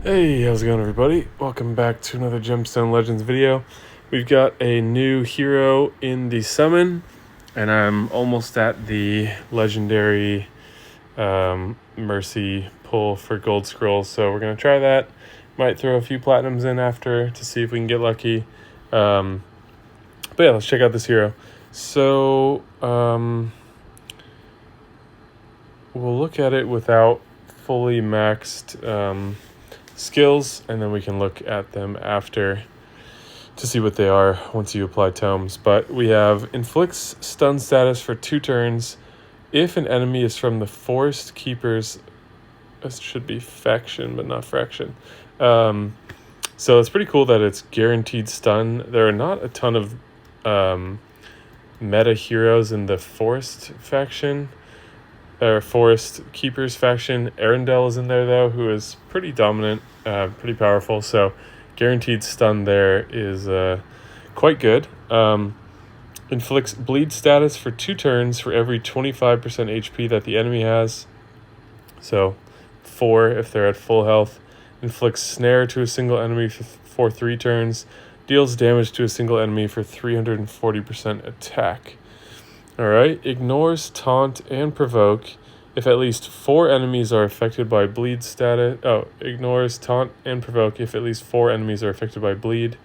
Hey, how's it going, everybody? Welcome back to another Gemstone Legends video. We've got a new hero in the summon, and I'm almost at the legendary Mercy pull for gold scrolls, so we're going to try that. Might throw a few platinums in after to see if we can get lucky. But yeah, let's check out this hero. So, we'll look at it without fully maxed skills, and then we can look at them after to see what they are once you apply tomes. But we have inflicts stun status for 2 turns if an enemy is from the Forest Keepers. This should be faction but not fraction. So it's pretty cool that it's guaranteed stun. There are not a ton of meta heroes in the Forest faction or Forest Keepers faction. Arendelle is in there though, who is pretty dominant, pretty powerful. So guaranteed stun there is quite good. Inflicts bleed status for 2 turns for every 25% HP that the enemy has. So 4 if they're at full health. Inflicts snare to a single enemy for 3 turns. Deals damage to a single enemy for 340% attack. Alright, ignores taunt and provoke if at least 4 enemies are affected by bleed status. Ignores taunt and provoke if at least 4 enemies are affected by bleed.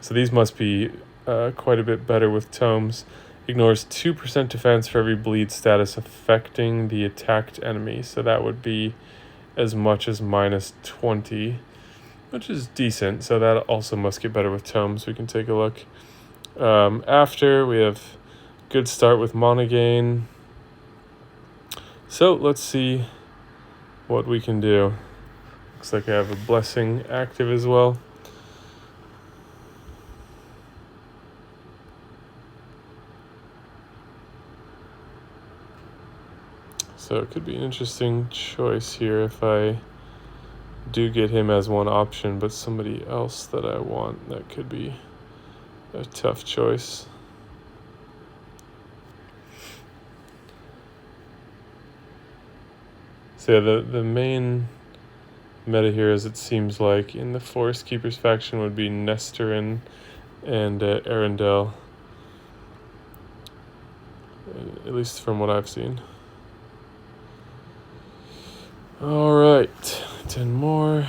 So these must be quite a bit better with tomes. Ignores 2% defense for every bleed status affecting the attacked enemy. So that would be as much as minus 20, which is decent. So that also must get better with tomes. We can take a look. After, we have good start with mana gain. So let's see what we can do. Looks like I have a blessing active as well. So it could be an interesting choice here if I do get him as one option, but somebody else that I want, that could be a tough choice. So yeah, the main meta heroes, it seems like, in the Forest Keepers faction would be Nestorin and Arendelle. At least from what I've seen. Alright, 10 more.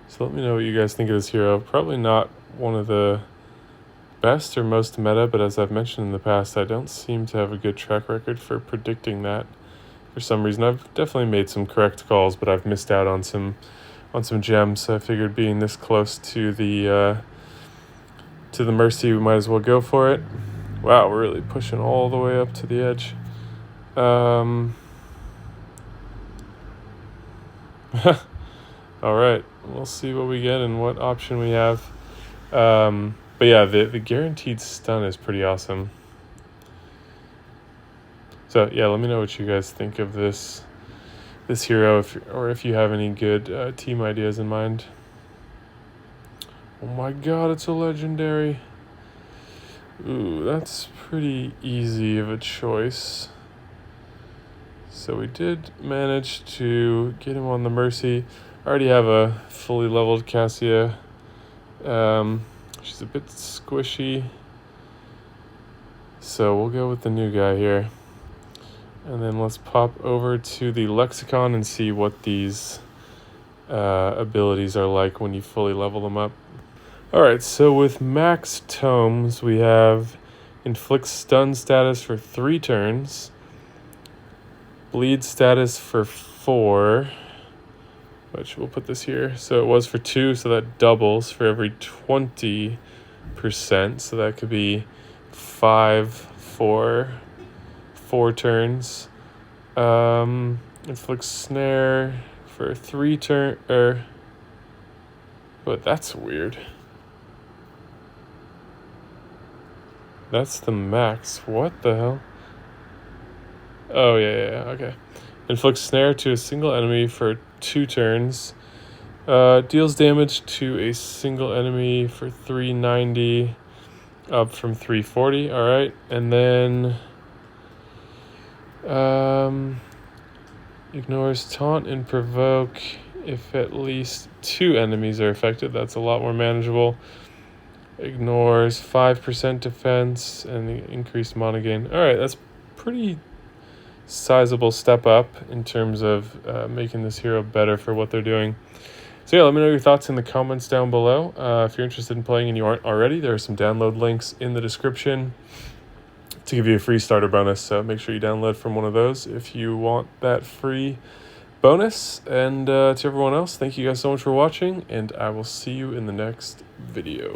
So let me know what you guys think of this hero. Probably not one of the best or most meta, but as I've mentioned in the past, I don't seem to have a good track record for predicting that for some reason. I've definitely made some correct calls, but I've missed out on some gems. So I figured being this close to the Mercy, we might as well go for it. Wow, we're really pushing all the way up to the edge. All right, we'll see what we get and what option we have. But yeah, the guaranteed stun is pretty awesome. So yeah, let me know what you guys think of this hero, if you have any good team ideas in mind. Oh my god, it's a legendary. Ooh, that's pretty easy of a choice. So we did manage to get him on the Mercy. I already have a fully leveled Cassia. She's a bit squishy. So we'll go with the new guy here. And then let's pop over to the Lexicon and see what these abilities are like when you fully level them up. Alright, so with max tomes, we have inflict stun status for 3 turns, bleed status for 4, which we'll put this here. So it was for 2, so that doubles for every 20%. So that could be 5 for 4 turns. Inflict snare for 3 turns. But that's weird. That's the max. What the hell? Oh, yeah, okay. Inflicts snare to a single enemy for 2 turns. Deals damage to a single enemy for 390, up from 340. Alright, and then Ignores taunt and provoke if at least 2 enemies are affected. That's a lot more manageable. Ignores 5% defense and the increased mana gain. Alright, that's pretty sizable step up in terms of making this hero better for what they're doing. So yeah, let me know your thoughts in the comments down below. If you're interested in playing and you aren't already, there are some download links in the description to give you a free starter bonus. So make sure you download from one of those if you want that free bonus. And to everyone else, thank you guys so much for watching, and I will see you in the next video.